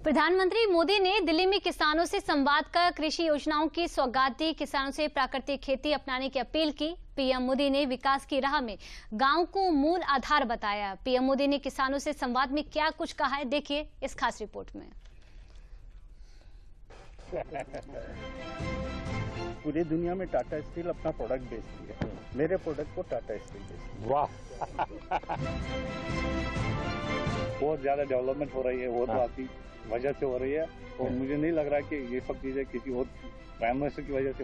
प्रधानमंत्री मोदी ने दिल्ली में किसानों से संवाद कर कृषि योजनाओं की सौगात दी। किसानों से प्राकृतिक खेती अपनाने की अपील की। पीएम मोदी ने विकास की राह में गांव को मूल आधार बताया। पीएम मोदी ने किसानों से संवाद में क्या कुछ कहा है, देखिए इस खास रिपोर्ट में। पूरी दुनिया में टाटा स्टील अपना प्रोडक्ट बेचती है, मेरे प्रोडक्ट को टाटा स्टील बेचती है। वाह बहुत ज्यादा डेवलपमेंट हो रही है, वो तो आपकी वजह से हो रही है और मुझे नहीं लग रहा कि ये सब चीजें किसी और प्राइम मिनिस्टर की वजह से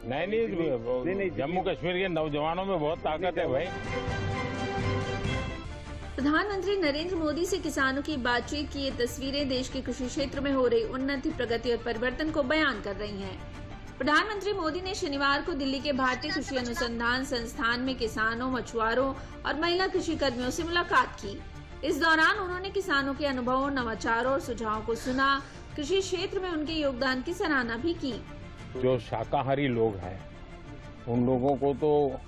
नहीं, जम्मू कश्मीर के नौजवानों में बहुत ताकत है भाई। प्रधानमंत्री नरेंद्र मोदी से किसानों की बातचीत की ये तस्वीरें देश के कृषि क्षेत्र में हो रही उन्नति, प्रगति और परिवर्तन को बयान कर रही हैं। प्रधानमंत्री मोदी ने शनिवार को दिल्ली के भारतीय कृषि अनुसंधान संस्थान में किसानों, मछुआरों और महिला कृषि कर्मियों से मुलाकात की। इस दौरान उन्होंने किसानों के अनुभवों, नवाचारों और सुझावों को सुना। कृषि क्षेत्र में उनके योगदान की सराहना भी की। जो शाकाहारी लोग हैं उन लोगों को तो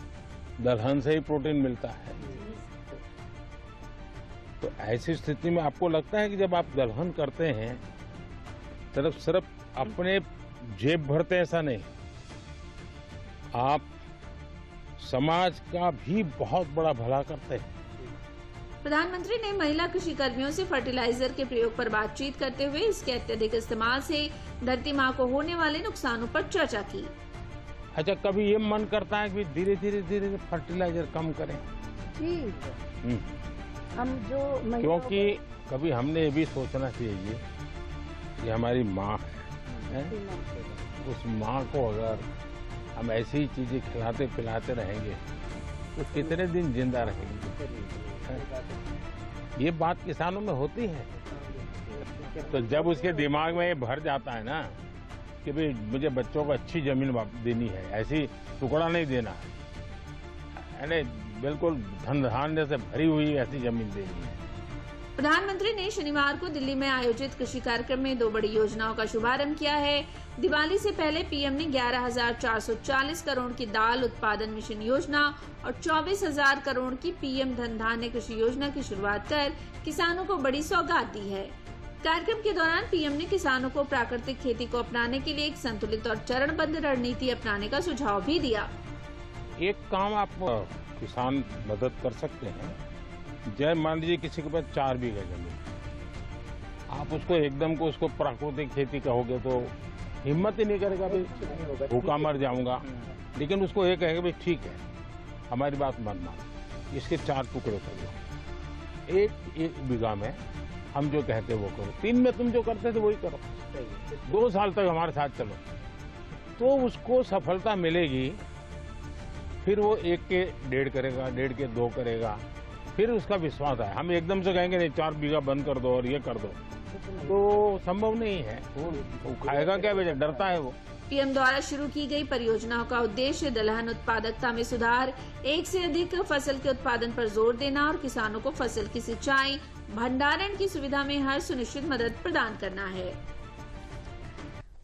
दलहन से ही प्रोटीन मिलता है, तो ऐसी स्थिति में आपको लगता है कि जब आप दलहन करते हैं तो सिर्फ अपने जेब भरते, ऐसा नहीं, आप समाज का भी बहुत बड़ा भला करते हैं। प्रधानमंत्री ने महिला कृषि कर्मियों से फर्टिलाइजर के प्रयोग पर बातचीत करते हुए इसके अत्यधिक इस्तेमाल से धरती माँ को होने वाले नुकसानों पर चर्चा की। अच्छा, कभी ये मन करता है कि धीरे धीरे फर्टिलाइजर कम करें? हम जो क्योंकि कभी हमने ये भी सोचना चाहिए कि हमारी माँ है, उस माँ को अगर हम ऐसी ही चीजें खिलाते पिलाते रहेंगे तो कितने दिन जिंदा रहेंगे। ये बात किसानों में होती है। तो जब उसके दिमाग में ये भर जाता है ना कि भाई मुझे बच्चों को अच्छी जमीन देनी है, ऐसी टुकड़ा नहीं देना है, यानी बिल्कुल धन धान्य से भरी हुई ऐसी जमीन देनी है। प्रधानमंत्री ने शनिवार को दिल्ली में आयोजित कृषि कार्यक्रम में 2 बड़ी योजनाओं का शुभारंभ किया है। दिवाली से पहले पीएम ने 11,440 करोड़ की दाल उत्पादन मिशन योजना और 24,000 करोड़ की पीएम धन धान्य कृषि योजना की शुरुआत कर किसानों को बड़ी सौगात दी है। कार्यक्रम के दौरान पीएम ने किसानों को प्राकृतिक खेती को अपनाने के लिए एक संतुलित और चरणबद्ध रणनीति अपनाने का सुझाव भी दिया। एक काम आप किसान मदद कर सकते हैं। जय मान लीजिए किसी के पास 4 बीघा जमीन, आप उसको एकदम को उसको प्राकृतिक खेती कहोगे तो हिम्मत ही नहीं करेगा, भाई भूखा मर जाऊंगा। लेकिन उसको ये कहेगा भाई ठीक है, हमारी बात मानना, इसके 4 टुकड़े कर लो, एक बीघा में हम जो कहते वो करो, 3 में तुम जो करते थे वही करो, 2 साल तक हमारे साथ चलो, तो उसको सफलता मिलेगी। फिर वो 1 के 1.5 करेगा, 1.5 के 2 करेगा, फिर उसका विश्वास है। हम एकदम से कहेंगे नहीं 4 बीघा बंद कर दो और ये कर दो, तो संभव नहीं है। वो खाएगा क्या, बेटा डरता है वो। पीएम द्वारा शुरू की गई परियोजनाओं का उद्देश्य दलहन उत्पादकता में सुधार, एक से अधिक फसल के उत्पादन पर जोर देना और किसानों को फसल की सिंचाई, भंडारण की सुविधा में हर सुनिश्चित मदद प्रदान करना है।